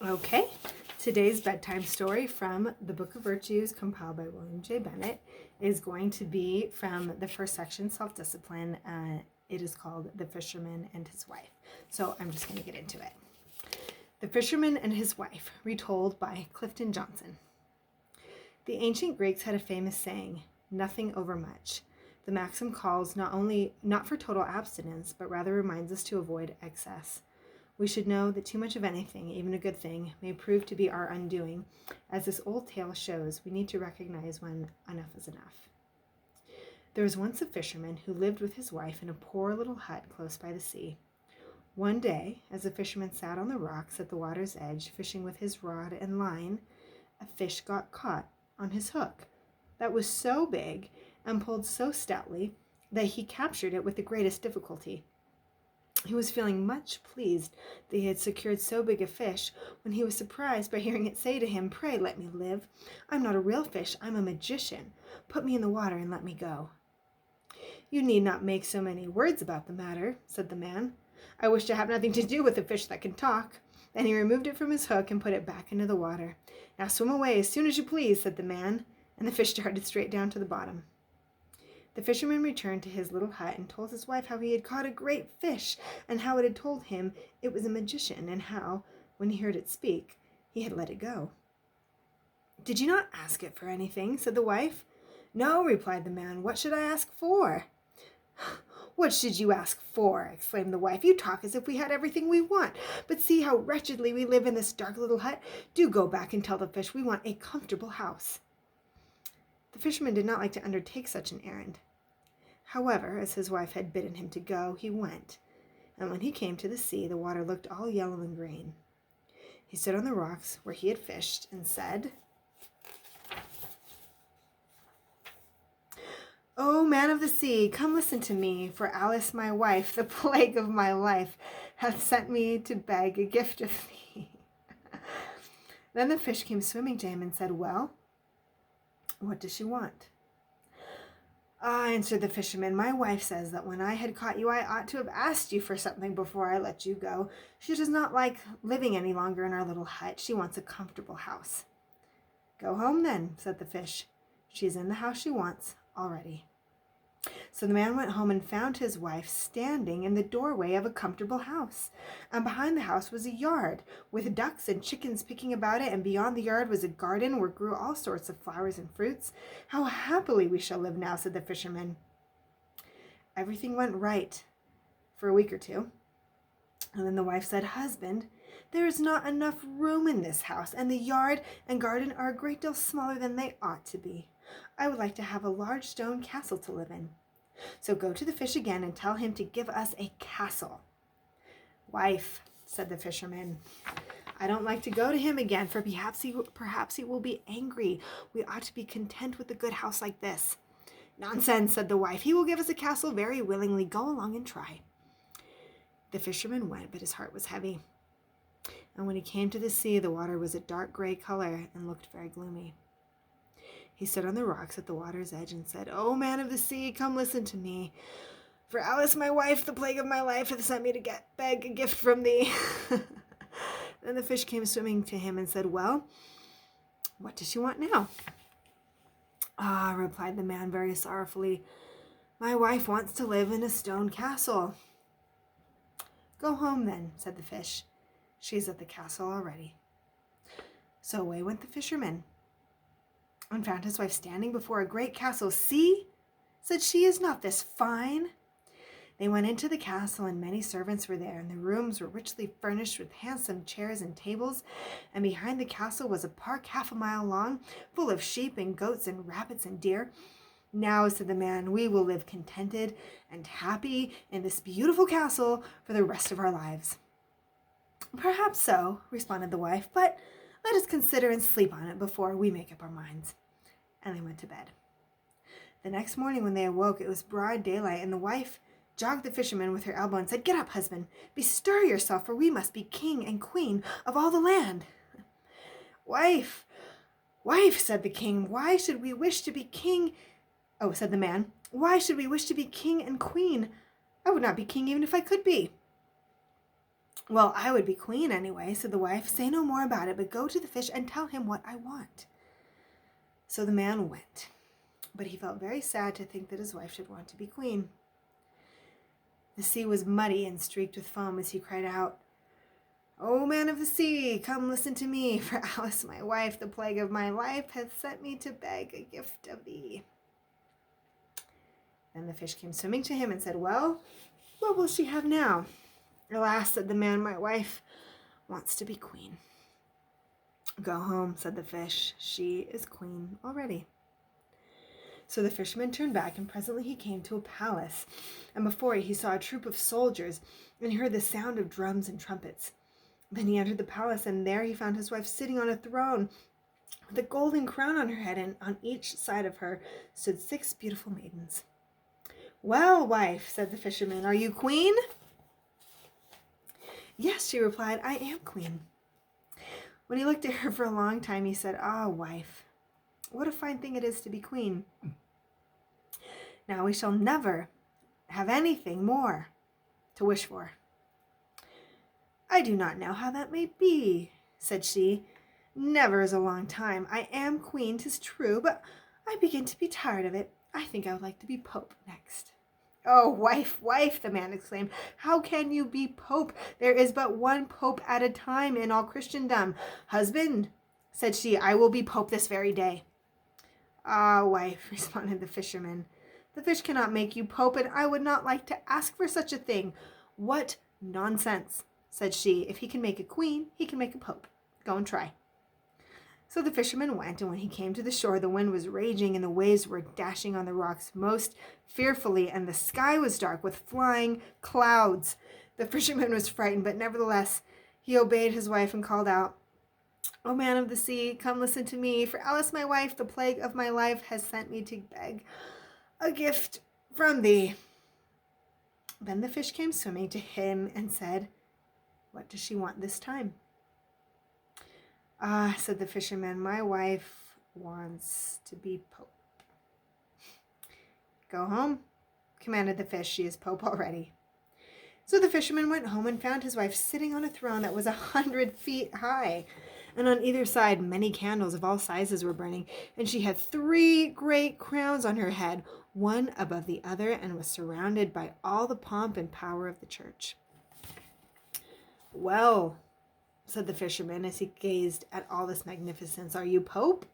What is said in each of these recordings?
Okay, today's bedtime story from the Book of Virtues, compiled by William J. Bennett, is going to be from the first section, Self-Discipline. It is called The Fisherman and His Wife. So I'm just going to get into it. The Fisherman and His Wife, retold by Clifton Johnson. The ancient Greeks had a famous saying, "Nothing overmuch." The maxim calls not for total abstinence, but rather reminds us to avoid excess. We should know that too much of anything, even a good thing, may prove to be our undoing. As this old tale shows, we need to recognize when enough is enough. There was once a fisherman who lived with his wife in a poor little hut close by the sea. One day, as the fisherman sat on the rocks at the water's edge, fishing with his rod and line, a fish got caught on his hook that was so big and pulled so stoutly that he captured it with the greatest difficulty. He was feeling much pleased that he had secured so big a fish when he was surprised by hearing it say to him, "Pray let me live. I'm not a real fish, I'm a magician. Put me in the water and let me go." "You need not make so many words about the matter," said the man. "I wish to have nothing to do with a fish that can talk." Then he removed it from his hook and put it back into the water. "Now swim away as soon as you please," said the man, and the fish darted straight down to the bottom. The fisherman returned to his little hut and told his wife how he had caught a great fish, and how it had told him it was a magician, and how, when he heard it speak, he had let it go. "Did you not ask it for anything?" said the wife. "No," replied the man. "What should I ask for?" "What should you ask for?" exclaimed the wife. "You talk as if we had everything we want. But see how wretchedly we live in this dark little hut. Do go back and tell the fish we want a comfortable house." The fisherman did not like to undertake such an errand. However, as his wife had bidden him to go, he went, and when he came to the sea, the water looked all yellow and green. He stood on the rocks where he had fished and said, "O man of the sea, come listen to me, for Alice my wife, the plague of my life, hath sent me to beg a gift of thee." Then the fish came swimming to him and said, "Well, what does she want?" "Ah," answered the fisherman, "my wife says that when I had caught you, I ought to have asked you for something before I let you go. She does not like living any longer in our little hut. She wants a comfortable house." "Go home then," said the fish. "She is in the house she wants already." So the man went home and found his wife standing in the doorway of a comfortable house. And behind the house was a yard, with ducks and chickens picking about it, and beyond the yard was a garden where grew all sorts of flowers and fruits. "How happily we shall live now," said the fisherman. Everything went right for a week or two. And then the wife said, "Husband, there is not enough room in this house, and the yard and garden are a great deal smaller than they ought to be. I would like to have a large stone castle to live in. So go to the fish again and tell him to give us a castle." "Wife," said the fisherman, "I don't like to go to him again, for perhaps he will be angry. We ought to be content with a good house like this." "Nonsense," said the wife. "He will give us a castle very willingly. Go along and try." The fisherman went, but his heart was heavy. And when he came to the sea, the water was a dark gray color and looked very gloomy. He stood on the rocks at the water's edge and said, "O man of the sea, come listen to me. For Alice, my wife, the plague of my life, hath sent me to beg a gift from thee." Then the fish came swimming to him and said, "Well, what does she want now?" "Ah," replied the man very sorrowfully, "my wife wants to live in a stone castle." "Go home then," said the fish. "She is at the castle already." So away went the fisherman, and found his wife standing before a great castle. "See," said she, "is not this fine?" They went into the castle, and many servants were there, and the rooms were richly furnished with handsome chairs and tables. And behind the castle was a park half a mile long, full of sheep and goats and rabbits and deer. "Now," said the man, "we will live contented and happy in this beautiful castle for the rest of our lives." "Perhaps so," responded the wife, "but let us consider and sleep on it before we make up our minds." And they went to bed. The next morning when they awoke, it was broad daylight, and the wife jogged the fisherman with her elbow and said, "Get up, husband, bestir yourself, for we must be king and queen of all the land." "Wife, wife," said the king, "why should we wish to be king?" "Oh," said the man, "why should we wish to be king and queen? I would not be king even if I could be." Well, I would be queen anyway, said the wife. Say no more about it, but go to the fish and tell him what I want. So the man went, but he felt very sad to think that his wife should want to be queen. The sea was muddy and streaked with foam as he cried out, "O man of the sea, come listen to me, for Alice, my wife, the plague of my life, hath sent me to beg a gift of thee." Then the fish came swimming to him and said, "Well, what will she have now?" "Alas," said the man, "my wife wants to be queen." "Go home," said the fish. "She is queen already." So the fisherman turned back, and presently he came to a palace, and before it he saw a troop of soldiers, and he heard the sound of drums and trumpets. Then he entered the palace, and there he found his wife sitting on a throne with a golden crown on her head, and on each side of her stood 6 beautiful maidens. "Well, wife," said the fisherman, "are you queen?" "Yes," she replied, "I am queen." When he looked at her for a long time, he said, "Ah, wife, what a fine thing it is to be queen. Now we shall never have anything more to wish for." "I do not know how that may be," said she. "Never is a long time. I am queen, 'tis true, but I begin to be tired of it. I think I would like to be pope next." "Oh, wife, wife," the man exclaimed, "how can you be pope? There is but one pope at a time in all Christendom." "Husband," said she, "I will be pope this very day." "Ah, wife," responded the fisherman, "the fish cannot make you pope, and I would not like to ask for such a thing." "What nonsense," said she. "If he can make a queen, he can make a pope. Go and try." So the fisherman went, and when he came to the shore, the wind was raging, and the waves were dashing on the rocks most fearfully, and the sky was dark with flying clouds. The fisherman was frightened, but nevertheless he obeyed his wife and called out, "O man of the sea, come listen to me, for Alice, my wife, the plague of my life, has sent me to beg a gift from thee." Then the fish came swimming to him and said, "What does she want this time?" "Ah," said the fisherman, "my wife wants to be pope." "Go home," commanded the fish. "She is pope already." So the fisherman went home and found his wife sitting on a throne that was 100 feet high, and on either side many candles of all sizes were burning, and she had 3 great crowns on her head, one above the other, and was surrounded by all the pomp and power of the church. "Well," said the fisherman as he gazed at all this magnificence, "are you pope?"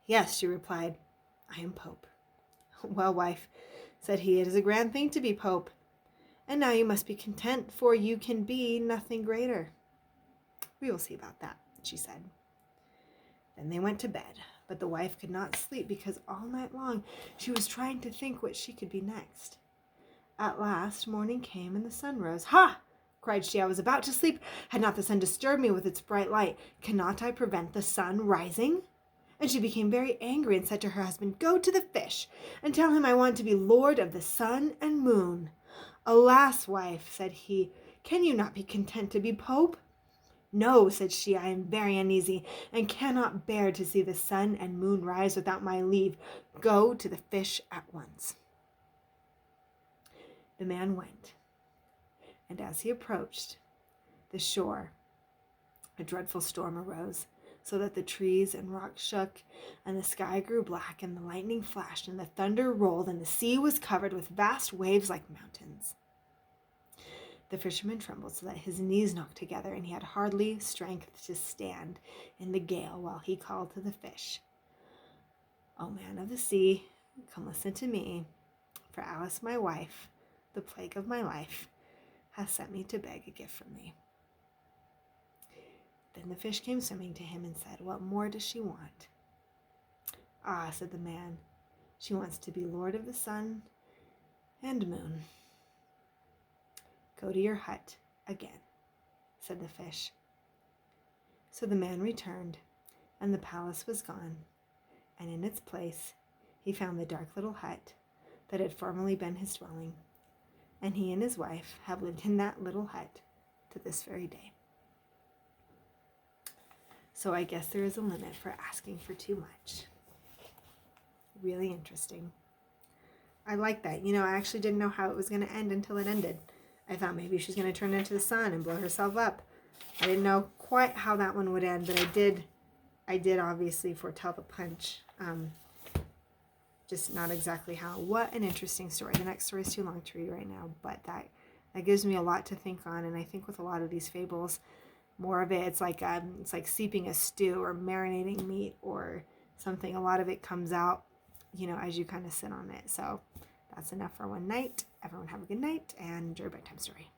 "Yes," she replied, "I am pope." "Well, wife," said he, "it is a grand thing to be pope, and now you must be content, for you can be nothing greater." "We will see about that," she said. Then they went to bed, but the wife could not sleep because all night long she was trying to think what she could be next. At last morning came and the sun rose. "Ha!" cried she, "I was about to sleep, had not the sun disturbed me with its bright light. Cannot I prevent the sun rising?" And she became very angry and said to her husband, "Go to the fish and tell him I want to be lord of the sun and moon." "Alas, wife," said he, "can you not be content to be pope?" "No," said she, "I am very uneasy, and cannot bear to see the sun and moon rise without my leave. Go to the fish at once." The man went, and as he approached the shore, a dreadful storm arose, so that the trees and rocks shook, and the sky grew black, and the lightning flashed, and the thunder rolled, and the sea was covered with vast waves like mountains. The fisherman trembled so that his knees knocked together, and he had hardly strength to stand in the gale while he called to the fish, "O man of the sea, come listen to me, for Alice, my wife, the plague of my life, has sent me to beg a gift from thee." Then the fish came swimming to him and said, "What more does she want?" "Ah," said the man, "she wants to be lord of the sun and moon." "Go to your hut again," said the fish. So the man returned, and the palace was gone, and in its place he found the dark little hut that had formerly been his dwelling, and he and his wife have lived in that little hut to this very day. So I guess there is a limit for asking for too much. Really interesting. I like that. I actually didn't know how it was going to end until it ended. I thought maybe she's going to turn into the sun and blow herself up. I didn't know quite how that one would end, but I did obviously foretell the punch. Just not exactly how. What an interesting story. The next story is too long to read right now, but that gives me a lot to think on. And I think with a lot of these fables, more of it, it's like steeping a stew or marinating meat or something. A lot of it comes out, you know, as you kind of sit on it. So that's enough for one night. Everyone have a good night and enjoy bedtime story.